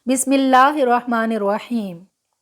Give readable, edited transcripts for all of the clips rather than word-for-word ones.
بسم اللہ الرحمن الرحیم۔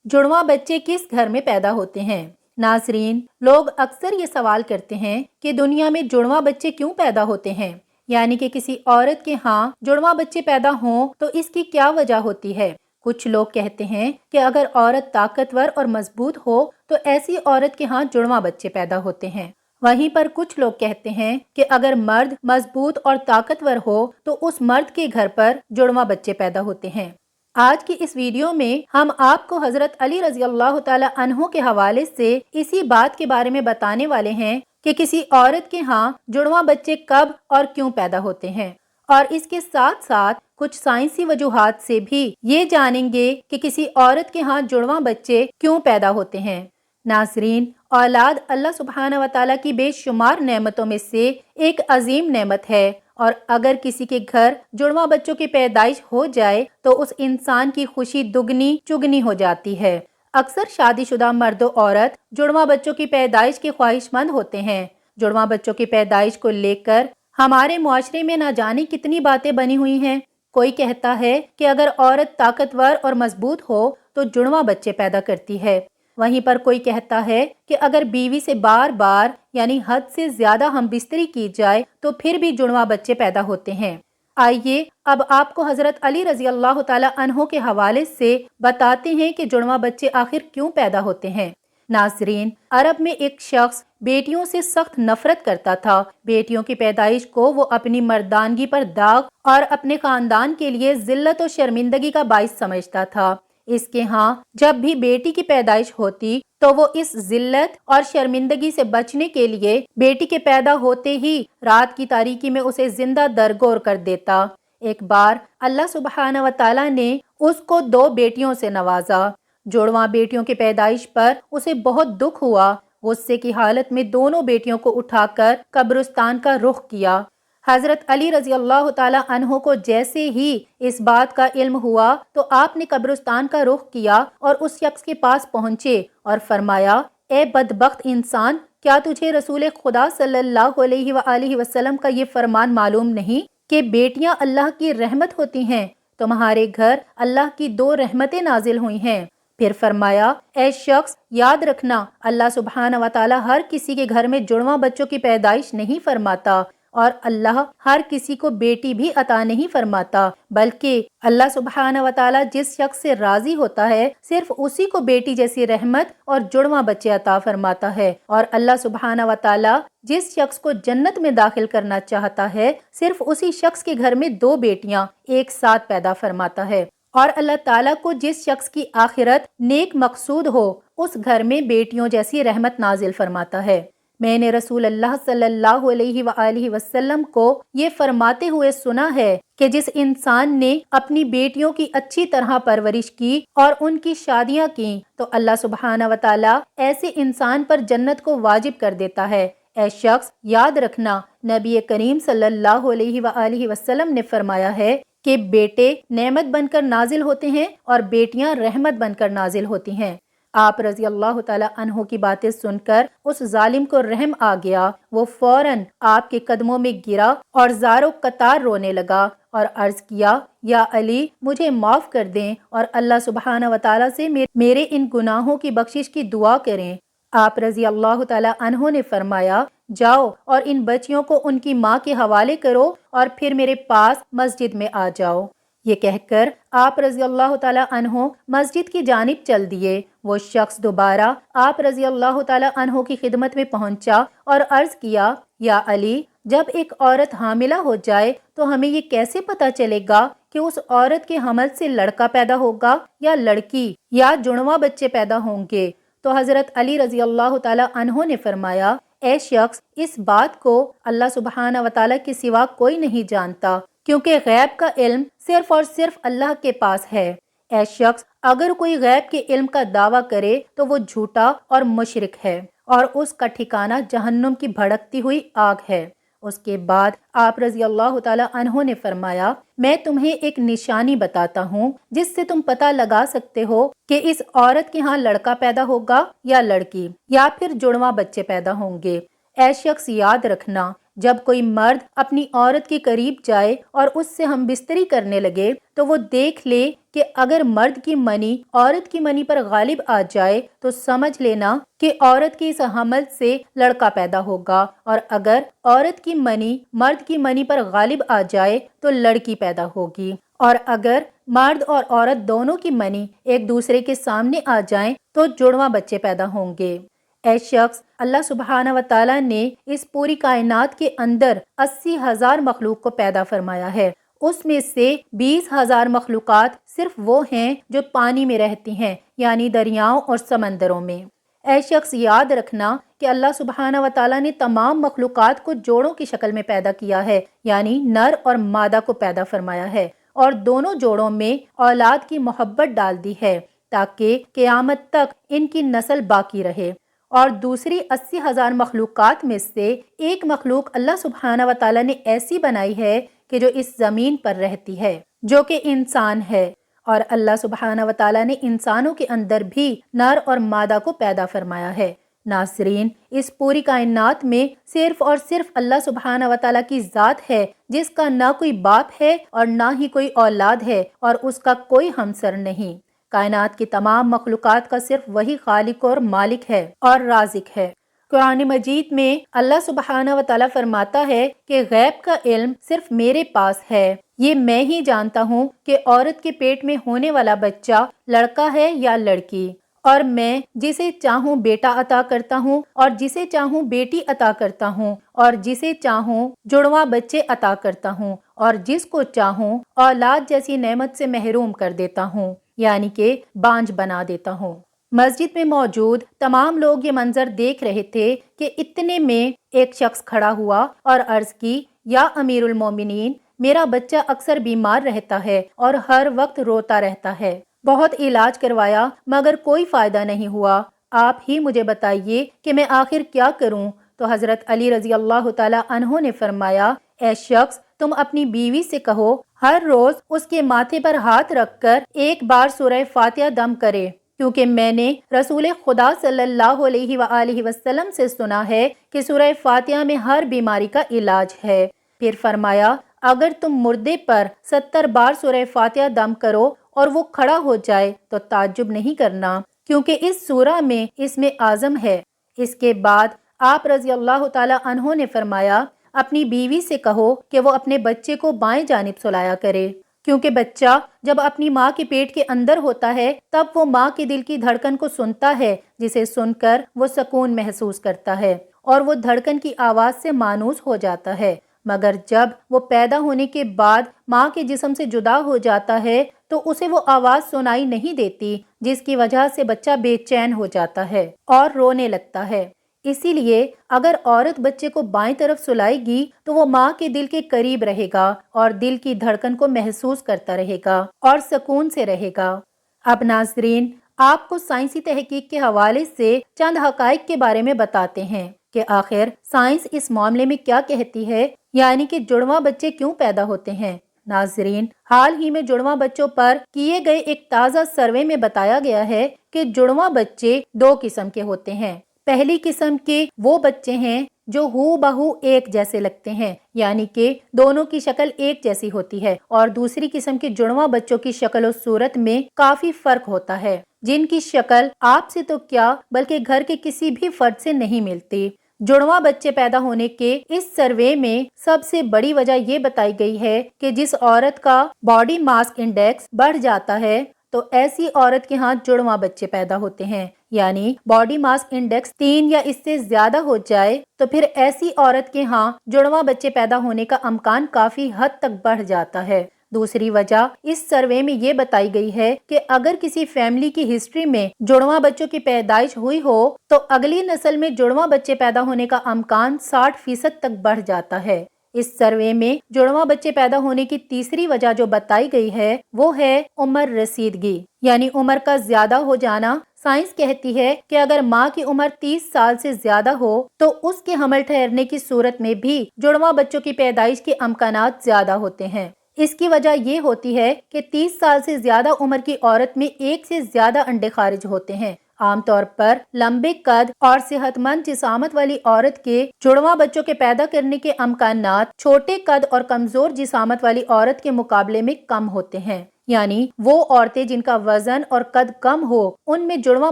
جڑواں بچے کس گھر میں پیدا ہوتے ہیں؟ ناظرین، لوگ اکثر یہ سوال کرتے ہیں کہ دنیا میں جڑواں بچے کیوں پیدا ہوتے ہیں، یعنی کہ کسی عورت کے ہاں جڑواں بچے پیدا ہوں تو اس کی کیا وجہ ہوتی ہے۔ کچھ لوگ کہتے ہیں کہ اگر عورت طاقتور اور مضبوط ہو تو ایسی عورت کے ہاں جڑواں بچے پیدا ہوتے ہیں۔ وہیں پر کچھ لوگ کہتے ہیں کہ اگر مرد مضبوط اور طاقتور ہو تو اس مرد کے گھر پر جڑواں بچے پیدا ہوتے ہیں۔ آج کی اس ویڈیو میں ہم آپ کو حضرت علی رضی اللہ تعالی عنہ کے حوالے سے اسی بات کے بارے میں بتانے والے ہیں کہ کسی عورت کے ہاں جڑواں بچے کب اور کیوں پیدا ہوتے ہیں، اور اس کے ساتھ ساتھ کچھ سائنسی وجوہات سے بھی یہ جانیں گے کہ کسی عورت کے ہاں جڑواں بچے کیوں پیدا ہوتے ہیں۔ ناظرین، اولاد اللہ سبحانہ و تعالیٰ کی بے شمار نعمتوں میں سے ایک عظیم نعمت ہے، اور اگر کسی کے گھر جڑواں بچوں کی پیدائش ہو جائے تو اس انسان کی خوشی دگنی چگنی ہو جاتی ہے۔ اکثر شادی شدہ مرد و عورت جڑواں بچوں کی پیدائش کے خواہش مند ہوتے ہیں۔ جڑواں بچوں کی پیدائش کو لے کر ہمارے معاشرے میں نہ جانے کتنی باتیں بنی ہوئی ہیں۔ کوئی کہتا ہے کہ اگر عورت طاقتور اور مضبوط ہو تو جڑواں بچے پیدا کرتی ہے۔ وہیں پر کوئی کہتا ہے کہ اگر بیوی سے بار بار یعنی حد سے زیادہ ہم بستری کی جائے تو پھر بھی جڑواں بچے پیدا ہوتے ہیں۔ آئیے اب آپ کو حضرت علی رضی اللہ تعالی عنہ کے حوالے سے بتاتے ہیں کہ جڑواں بچے آخر کیوں پیدا ہوتے ہیں۔ ناظرین، عرب میں ایک شخص بیٹیوں سے سخت نفرت کرتا تھا۔ بیٹیوں کی پیدائش کو وہ اپنی مردانگی پر داغ اور اپنے خاندان کے لیے ذلت و شرمندگی کا باعث سمجھتا تھا۔ اس کے ہاں جب بھی بیٹی کی پیدائش ہوتی تو وہ اس ذلت اور شرمندگی سے بچنے کے لیے بیٹی کے پیدا ہوتے ہی رات کی تاریکی میں اسے زندہ درگور کر دیتا۔ ایک بار اللہ سبحانہ و تعالیٰ نے اس کو 2 بیٹیوں سے نوازا۔ جڑواں بیٹیوں کی پیدائش پر اسے بہت دکھ ہوا۔ غصے کی حالت میں دونوں بیٹیوں کو اٹھا کر قبرستان کا رخ کیا۔ حضرت علی رضی اللہ تعالی عنہ کو جیسے ہی اس بات کا علم ہوا تو آپ نے قبرستان کا رخ کیا اور اس شخص کے پاس پہنچے اور فرمایا، اے بدبخت انسان، کیا تجھے رسول خدا صلی اللہ علیہ وآلہ وسلم کا یہ فرمان معلوم نہیں کہ بیٹیاں اللہ کی رحمت ہوتی ہیں؟ تمہارے گھر اللہ کی 2 رحمتیں نازل ہوئی ہیں۔ پھر فرمایا، اے شخص، یاد رکھنا، اللہ سبحانہ و تعالی ہر کسی کے گھر میں جڑواں بچوں کی پیدائش نہیں فرماتا، اور اللہ ہر کسی کو بیٹی بھی عطا نہیں فرماتا، بلکہ اللہ سبحانہ و تعالی جس شخص سے راضی ہوتا ہے صرف اسی کو بیٹی جیسی رحمت اور جڑواں بچے عطا فرماتا ہے، اور اللہ سبحانہ و تعالی جس شخص کو جنت میں داخل کرنا چاہتا ہے صرف اسی شخص کے گھر میں 2 بیٹیاں ایک ساتھ پیدا فرماتا ہے، اور اللہ تعالیٰ کو جس شخص کی آخرت نیک مقصود ہو اس گھر میں بیٹیوں جیسی رحمت نازل فرماتا ہے۔ میں نے رسول اللہ صلی اللہ علیہ وآلہ وسلم کو یہ فرماتے ہوئے سنا ہے کہ جس انسان نے اپنی بیٹیوں کی اچھی طرح پرورش کی اور ان کی شادیاں کی تو اللہ سبحانہ و تعالی ایسے انسان پر جنت کو واجب کر دیتا ہے۔ اے شخص، یاد رکھنا، نبی کریم صلی اللہ علیہ وآلہ وسلم نے فرمایا ہے کہ بیٹے نعمت بن کر نازل ہوتے ہیں اور بیٹیاں رحمت بن کر نازل ہوتی ہیں۔ آپ رضی اللہ تعالی عنہ کی باتیں سن کر اس ظالم کو رحم آ گیا۔ وہ فوراً آپ کے قدموں میں گرا اور زار و قطار رونے لگا اور عرض کیا، یا علی، مجھے معاف کر دیں اور اللہ سبحانہ و تعالیٰ سے میرے ان گناہوں کی بخشش کی دعا کریں۔ آپ رضی اللہ تعالی عنہ نے فرمایا، جاؤ اور ان بچیوں کو ان کی ماں کے حوالے کرو اور پھر میرے پاس مسجد میں آ جاؤ۔ یہ کہہ کر آپ رضی اللہ تعالی عنہ مسجد کی جانب چل دیے۔ وہ شخص دوبارہ آپ رضی اللہ تعالی عنہ کی خدمت میں پہنچا اور عرض کیا، یا علی، جب ایک عورت حاملہ ہو جائے تو ہمیں یہ کیسے پتہ چلے گا کہ اس عورت کے حمل سے لڑکا پیدا ہوگا یا لڑکی، یا جڑواں بچے پیدا ہوں گے؟ تو حضرت علی رضی اللہ تعالی عنہ نے فرمایا، اے شخص، اس بات کو اللہ سبحانہ و تعالی کے سوا کوئی نہیں جانتا، کیونکہ غیب کا علم صرف اور صرف اللہ کے پاس ہے۔ اے شخص، اگر کوئی غیب کے علم کا دعویٰ کرے تو وہ جھوٹا اور مشرک ہے، اور اس کا ٹھکانہ جہنم کی بھڑکتی ہوئی آگ ہے۔ اس کے بعد آپ رضی اللہ تعالی عنہ نے فرمایا، میں تمہیں ایک نشانی بتاتا ہوں جس سے تم پتہ لگا سکتے ہو کہ اس عورت کے ہاں لڑکا پیدا ہوگا یا لڑکی، یا پھر جڑواں بچے پیدا ہوں گے۔ اے شخص، یاد رکھنا، جب کوئی مرد اپنی عورت کے قریب جائے اور اس سے ہم بستری کرنے لگے تو وہ دیکھ لے کہ اگر مرد کی منی عورت کی منی پر غالب آ جائے تو سمجھ لینا کہ عورت کی اس حمل سے لڑکا پیدا ہوگا، اور اگر عورت کی منی مرد کی منی پر غالب آ جائے تو لڑکی پیدا ہوگی، اور اگر مرد اور عورت دونوں کی منی ایک دوسرے کے سامنے آ جائیں تو جڑواں بچے پیدا ہوں گے۔ اے شخص، اللہ سبحانہ و تعالیٰ نے اس پوری کائنات کے اندر 80,000 مخلوق کو پیدا فرمایا ہے۔ اس میں سے 20,000 مخلوقات صرف وہ ہیں جو پانی میں رہتی ہیں، یعنی دریاؤں اور سمندروں میں۔ اے شخص، یاد رکھنا کہ اللہ سبحانہ و تعالیٰ نے تمام مخلوقات کو جوڑوں کی شکل میں پیدا کیا ہے، یعنی نر اور مادہ کو پیدا فرمایا ہے، اور دونوں جوڑوں میں اولاد کی محبت ڈال دی ہے تاکہ قیامت تک ان کی نسل باقی رہے۔ اور دوسری 80,000 مخلوقات میں سے ایک مخلوق اللہ سبحانہ و تعالیٰ نے ایسی بنائی ہے کہ جو اس زمین پر رہتی ہے، جو کہ انسان ہے، اور اللہ سبحانہ و تعالیٰ نے انسانوں کے اندر بھی نر اور مادہ کو پیدا فرمایا ہے۔ ناظرین، اس پوری کائنات میں صرف اور صرف اللہ سبحانہ و تعالیٰ کی ذات ہے جس کا نہ کوئی باپ ہے اور نہ ہی کوئی اولاد ہے، اور اس کا کوئی ہمسر نہیں۔ کائنات کی تمام مخلوقات کا صرف وہی خالق اور مالک ہے اور رازق ہے۔ قرآن مجید میں اللہ سبحانہ و تعالیٰ فرماتا ہے کہ غیب کا علم صرف میرے پاس ہے، یہ میں ہی جانتا ہوں کہ عورت کے پیٹ میں ہونے والا بچہ لڑکا ہے یا لڑکی، اور میں جسے چاہوں بیٹا عطا کرتا ہوں اور جسے چاہوں بیٹی عطا کرتا ہوں، اور جسے چاہوں جڑواں بچے عطا کرتا ہوں، اور جس کو چاہوں اولاد جیسی نعمت سے محروم کر دیتا ہوں، یعنی کہ بانجھ بنا دیتا ہوں۔ مسجد میں موجود تمام لوگ یہ منظر دیکھ رہے تھے کہ اتنے میں ایک شخص کھڑا ہوا اور عرض کی، یا امیر المومنین، میرا بچہ اکثر بیمار رہتا ہے اور ہر وقت روتا رہتا ہے، بہت علاج کروایا مگر کوئی فائدہ نہیں ہوا، آپ ہی مجھے بتائیے کہ میں آخر کیا کروں؟ تو حضرت علی رضی اللہ تعالی عنہ نے فرمایا، اے شخص، تم اپنی بیوی سے کہو ہر روز اس کے ماتھے پر ہاتھ رکھ کر ایک بار سورہ فاتحہ دم کرے، کیونکہ میں نے رسول خدا صلی اللہ علیہ وآلہ وسلم سے سنا ہے کہ سورہ فاتحہ میں ہر بیماری کا علاج ہے۔ پھر فرمایا، اگر تم مردے پر 70 بار سورہ فاتحہ دم کرو اور وہ کھڑا ہو جائے تو تعجب نہیں کرنا، کیونکہ اس سورہ میں اسم اعظم ہے۔ اس کے بعد آپ رضی اللہ تعالی عنہ نے فرمایا، اپنی بیوی سے کہو کہ وہ اپنے بچے کو بائیں جانب سلایا کرے، کیونکہ بچہ جب اپنی ماں کے پیٹ کے اندر ہوتا ہے تب وہ ماں کے دل کی دھڑکن کو سنتا ہے، جسے سن کر وہ سکون محسوس کرتا ہے اور وہ دھڑکن کی آواز سے مانوس ہو جاتا ہے، مگر جب وہ پیدا ہونے کے بعد ماں کے جسم سے جدا ہو جاتا ہے تو اسے وہ آواز سنائی نہیں دیتی، جس کی وجہ سے بچہ بے چین ہو جاتا ہے اور رونے لگتا ہے۔ اسی لیے اگر عورت بچے کو بائیں طرف سلائے گی تو وہ ماں کے دل کے قریب رہے گا اور دل کی دھڑکن کو محسوس کرتا رہے گا اور سکون سے رہے گا۔ اب ناظرین، آپ کو سائنسی تحقیق کے حوالے سے چند حقائق کے بارے میں بتاتے ہیں کہ آخر سائنس اس معاملے میں کیا کہتی ہے، یعنی کہ جڑواں بچے کیوں پیدا ہوتے ہیں۔ ناظرین، حال ہی میں جڑواں بچوں پر کیے گئے ایک تازہ سروے میں بتایا گیا ہے کہ جڑواں بچے 2 قسم کے ہوتے ہیں۔ پہلی قسم کے وہ بچے ہیں جو ہو بہو ایک جیسے لگتے ہیں، یعنی کہ دونوں کی شکل ایک جیسی ہوتی ہے، اور دوسری قسم کے جڑواں بچوں کی شکل و صورت میں کافی فرق ہوتا ہے، جن کی شکل آپ سے تو کیا بلکہ گھر کے کسی بھی فرد سے نہیں ملتی۔ جڑواں بچے پیدا ہونے کے اس سروے میں سب سے بڑی وجہ یہ بتائی گئی ہے کہ جس عورت کا باڈی ماس انڈیکس بڑھ جاتا ہے تو ایسی عورت کے ہاں جڑواں بچے پیدا ہوتے ہیں، یعنی باڈی ماس انڈیکس 3 یا اس سے زیادہ ہو جائے تو پھر ایسی عورت کے ہاں جڑواں بچے پیدا ہونے کا امکان کافی حد تک بڑھ جاتا ہے۔ دوسری وجہ اس سروے میں یہ بتائی گئی ہے کہ اگر کسی فیملی کی ہسٹری میں جڑواں بچوں کی پیدائش ہوئی ہو تو اگلی نسل میں جڑواں بچے پیدا ہونے کا امکان 60% تک بڑھ جاتا ہے۔ اس سروے میں جڑواں بچے پیدا ہونے کی تیسری وجہ جو بتائی گئی ہے وہ ہے عمر رسیدگی، یعنی عمر کا زیادہ ہو جانا۔ سائنس کہتی ہے کہ اگر ماں کی عمر 30 سال سے زیادہ ہو تو اس کے حمل ٹھہرنے کی صورت میں بھی جڑواں بچوں کی پیدائش کے امکانات زیادہ ہوتے ہیں۔ اس کی وجہ یہ ہوتی ہے کہ 30 سال سے زیادہ عمر کی عورت میں 1 سے زیادہ انڈے خارج ہوتے ہیں۔ عام طور پر لمبے قد اور صحت مند جسامت والی عورت کے جڑواں بچوں کے پیدا کرنے کے امکانات چھوٹے قد اور کمزور جسامت والی عورت کے مقابلے میں کم ہوتے ہیں۔ یعنی وہ عورتیں جن کا وزن اور قد کم ہو، ان میں جڑواں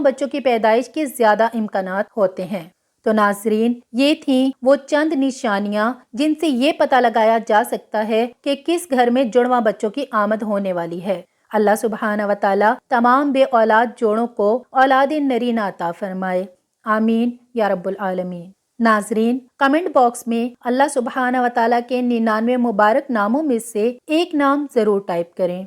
بچوں کی پیدائش کے زیادہ امکانات ہوتے ہیں۔ تو ناظرین، یہ تھیں وہ چند نشانیاں جن سے یہ پتہ لگایا جا سکتا ہے کہ کس گھر میں جڑواں بچوں کی آمد ہونے والی ہے۔ اللہ سبحانہ و تعالی تمام بے اولاد جوڑوں کو اولاد نرینہ عطا فرمائے، آمین یا رب العالمین۔ ناظرین، کمنٹ باکس میں اللہ سبحانہ و تعالیٰ کے 99 مبارک ناموں میں سے ایک نام ضرور ٹائپ کریں۔